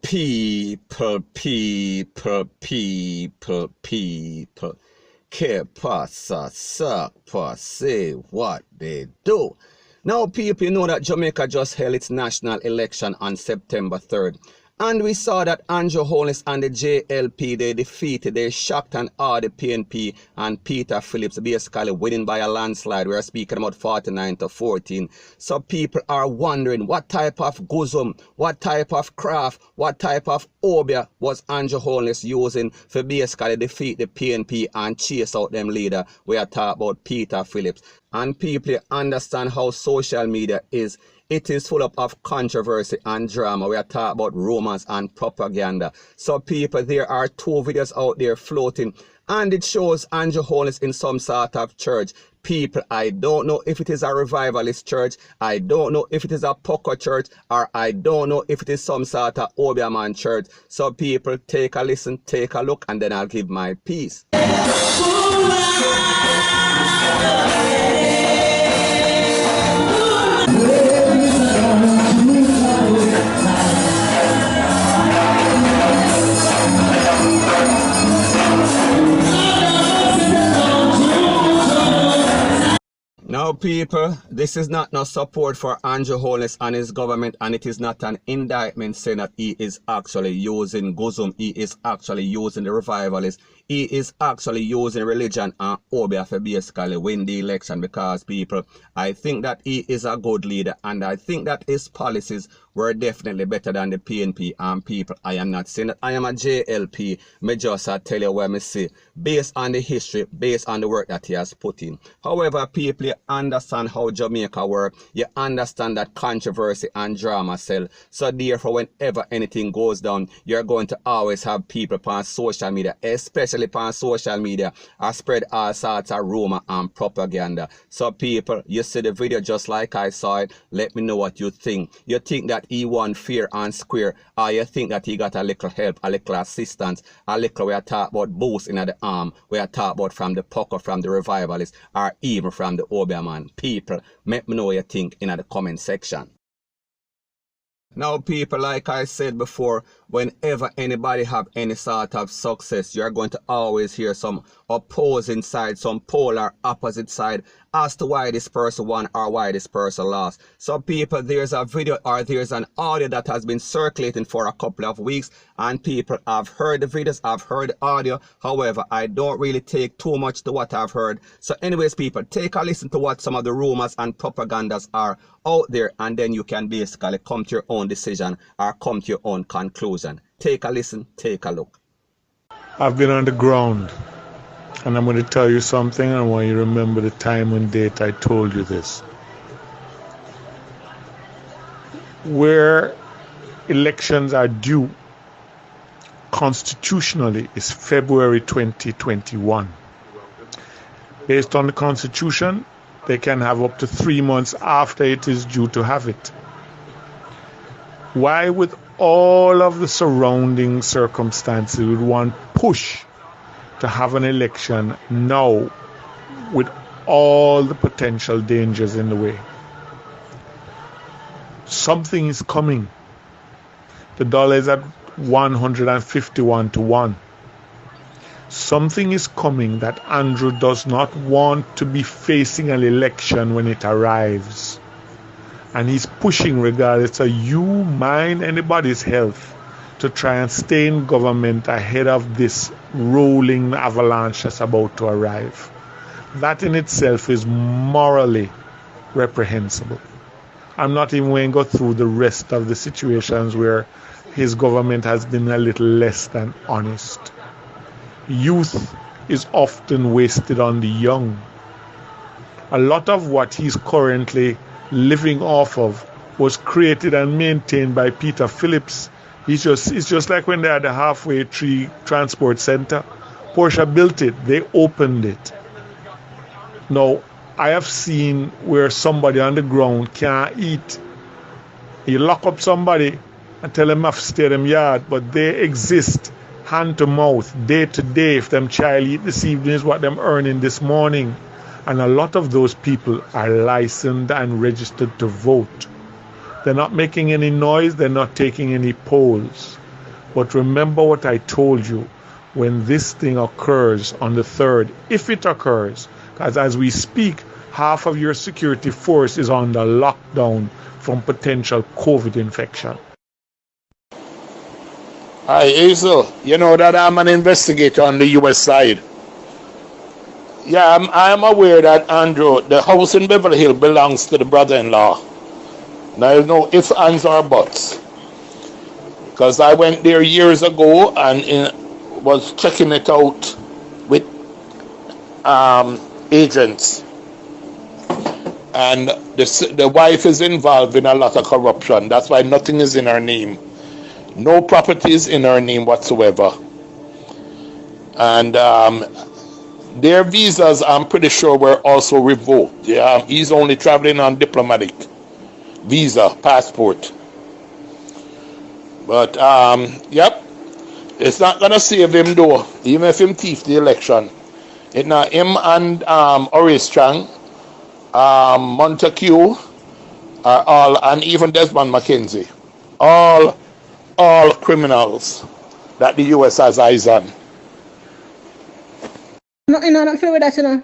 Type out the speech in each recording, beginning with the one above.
People. Que pasa, supa, say what they do. Now, people, you know that Jamaica just held its national election on September 3rd. And we saw that Andrew Holness and the JLP, they shocked and awed the PNP and Peter Phillips, basically winning by a landslide. We're speaking about 49-14. So people are wondering what type of guzum, what type of craft, what type of obia was Andrew Holness using for basically defeat the PNP and chase out them leader. We are talking about Peter Phillips. And people understand how social media is. It is full of controversy and drama. We are talking about rumors and propaganda. So people, there are 2 videos out there floating, and it shows Andrew Holness in some sort of church. People, I don't know if it is a revivalist church, I don't know if it is a Poco church, or I don't know if it is some sort of Obiaman church. So people, take a listen, take a look, and then I'll give my piece. Now people, this is not no support for Andrew Holness and his government, and it is not an indictment saying that he is actually using guzum, he is actually using the revivalists, he is actually using religion and obia for basically win the election. Because people, I think that he is a good leader, and I think that his policies were definitely better than the PNP. And people, I am not saying that I am a JLP, me just tell you what me see based on the history, based on the work that he has put in. However, people, you understand how Jamaica work, you understand that controversy and drama sell. So therefore, whenever anything goes down, you're going to always have people on social media, especially on social media, spread all sorts of rumor and propaganda. So people, you see the video just like I saw it, let me know what you think. You think that he won fair and square, or you think that he got a little help, a little assistance, a little, we are talking about boost in the arm, we are talking about from the Poco, from the revivalists, or even from the Obiaman. People, let me know what you think in the comment section. Now people, like I said before, whenever anybody have any sort of success, you're going to always hear some opposing side, some polar opposite side as to why this person won or why this person lost. So people, there's a video or there's an audio that has been circulating for a couple of weeks, and people, I've heard the videos, I've heard the audio. However, I don't really take too much to what I've heard. So anyways, people, take a listen to what some of the rumors and propagandas are out there, and then you can basically come to your own decision or come to your own conclusion. Take a listen, take a look. I've been on the ground, and I'm going to tell you something. I want you to remember the time and date I told you this. Where elections are due constitutionally is February 2021. Based on the Constitution, they can have up to 3 months after it is due to have it. Why, with all of the surrounding circumstances, would one push to have an election now with all the potential dangers in the way? Something is coming. The dollar is at 151 to 1. Something is coming that Andrew does not want to be facing an election when it arrives. And he's pushing, regardless of you, mine, anybody's health, to try and stay in government ahead of this rolling avalanche that's about to arrive. That in itself is morally reprehensible. I'm not even going to go through the rest of the situations where his government has been a little less than honest. Youth is often wasted on the young. A lot of what he's currently living off of was created and maintained by Peter Phillips. It's just like when they had the halfway tree transport center. Porsche built it, they opened it. Now, I have seen where somebody on the ground can't eat. You lock up somebody and tell them to stay in them yard, but they exist hand to mouth, day to day. If them child eat this evening is what them earning this morning. And a lot of those people are licensed and registered to vote. They're not making any noise, they're not taking any polls. But remember what I told you when this thing occurs on the 3rd, if it occurs, because as we speak, half of your security force is under lockdown from potential COVID infection. Hi, Hazel. You know that I'm an investigator on the US side. Yeah, I'm aware that Andrew, the house in Beverly Hills belongs to the brother-in-law. There's no ifs, ands, or buts. Because I went there years ago and was checking it out with agents. And the wife is involved in a lot of corruption. That's why nothing is in her name. No properties in her name whatsoever. And their visas, I'm pretty sure, were also revoked. Yeah, he's only traveling on diplomatic visa, passport. But, yep, it's not going to save him, though, even if him thief the election. It now him and Horace Chang, Montague, are all, and even Desmond McKenzie, all criminals that the US has eyes on. No, I don't feel with that,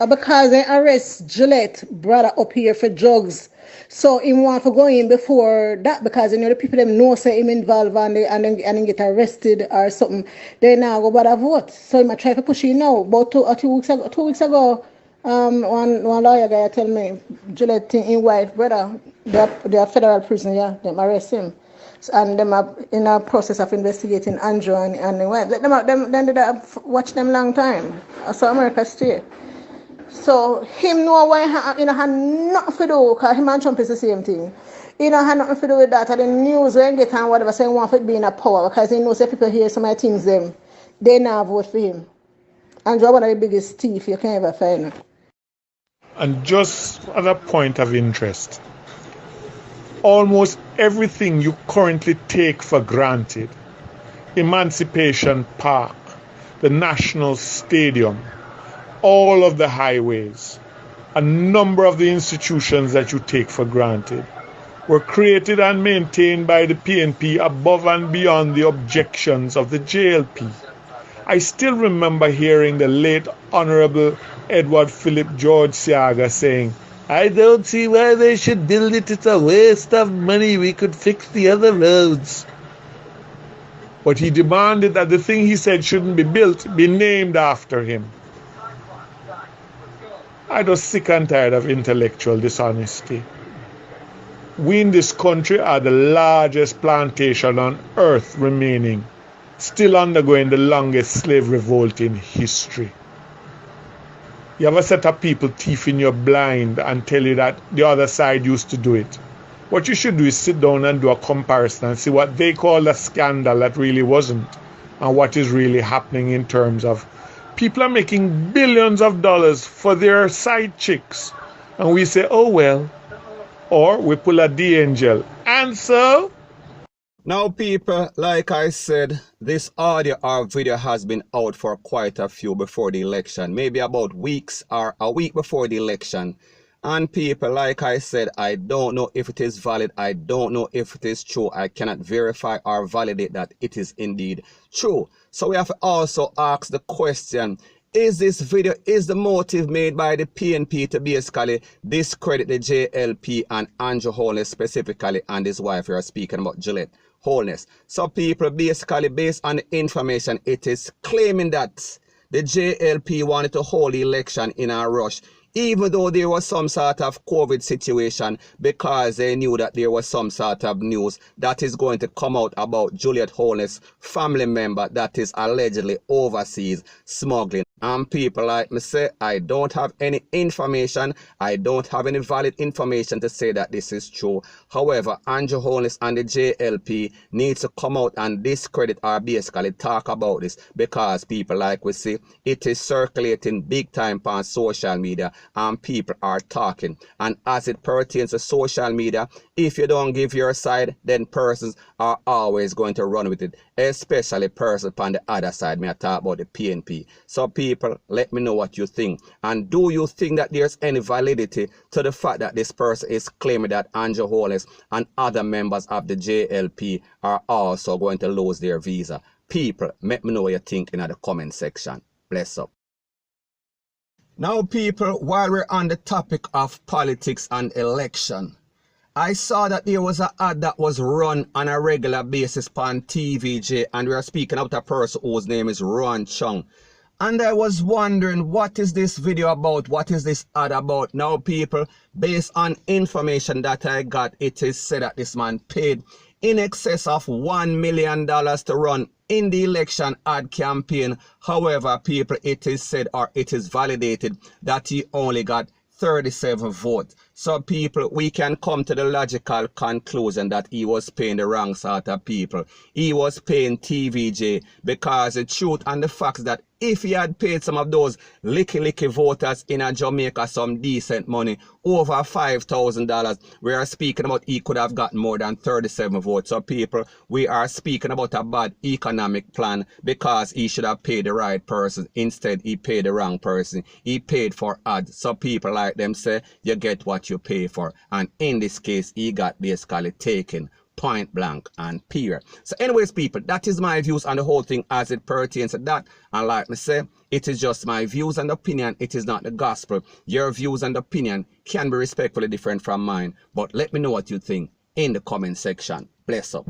because they arrest Gillette brother up here for drugs. So he want to go in before that because the people them know say him involved and then get arrested or something. They now go bother vote. So he might try to push it now. About 2 weeks ago, one lawyer guy tell me Gillette thing in white brother, they are federal prison, yeah, them arrest him. And them are in a process of investigating Andrew and the wife. Let them watch them long time. So America stay. So him know why had nothing to do, because him and Trump is the same thing. He had nothing to do with that. And the news when get on whatever saying want to be in a power because he knows that people hear some of the things them. They now vote for him. Andrew one of the biggest thief you can ever find. And just as a point of interest, almost everything you currently take for granted, Emancipation Park, the National Stadium, all of the highways, a number of the institutions that you take for granted, were created and maintained by the PNP above and beyond the objections of the JLP. I still remember hearing the late Honorable Edward Philip George Siaga saying, "I don't see why they should build it. It's a waste of money. We could fix the other roads." But he demanded that the thing he said shouldn't be built be named after him. I was sick and tired of intellectual dishonesty. We in this country are the largest plantation on earth remaining, still undergoing the longest slave revolt in history. You have a set of people thieving you blind and tell you that the other side used to do it. What you should do is sit down and do a comparison and see what they call a scandal that really wasn't, and what is really happening in terms of people are making billions of dollars for their side chicks. And we say, oh well. Or we pull a D-Angel. And so? Now people, like I said, this audio or video has been out for quite a few before the election. Maybe about weeks or a week before the election. And people, like I said, I don't know if it is valid. I don't know if it is true. I cannot verify or validate that it is indeed true. So we have to also ask the question, is this video, is the motive made by the PNP to basically discredit the JLP and Andrew Holness specifically and his wife? We are speaking about Gillette Holness. So people, basically based on the information, it is claiming that the JLP wanted to hold the election in a rush, even though there was some sort of COVID situation, because they knew that there was some sort of news that is going to come out about Juliet Holness' family member that is allegedly overseas smuggling. And people like me say, I don't have any information, I don't have any valid information to say that this is true. However, Andrew Holness and the JLP need to come out and discredit or basically talk about this, because people like we see, it is circulating big time on social media and people are talking. And as it pertains to social media, if you don't give your side, then persons are always going to run with it, especially persons on the other side. May I talk about the PNP. So people, let me know what you think. And do you think that there's any validity to the fact that this person is claiming that Andrew Holness and other members of the JLP are also going to lose their visa? People, let me know what you think in the comment section. Bless up. Now people, while we're on the topic of politics and election, I saw that there was an ad that was run on a regular basis on TVJ, and we are speaking about a person whose name is Ron Chung. And I was wondering, what is this video about? What is this ad about? Now people, based on information that I got, it is said that this man paid in excess of $1 million to run in the election ad campaign. However, people, it is said, or it is validated, that he only got 37 votes. So people, we can come to the logical conclusion that he was paying the wrong sort of people. He was paying TVJ, because the truth and the fact that if he had paid some of those licky voters in Jamaica some decent money, over $5,000, we are speaking about he could have gotten more than 37 votes. So people, we are speaking about a bad economic plan, because he should have paid the right person. Instead, he paid the wrong person. He paid for ads. So people like them say, you get what you pay for. And in this case, he got basically taken point blank and period. So anyways people, that is my views on the whole thing as it pertains to that. And like me say, it is just my views and opinion. It is not the gospel. Your views and opinion can be respectfully different from mine, but let me know what you think in the comment section. Bless up.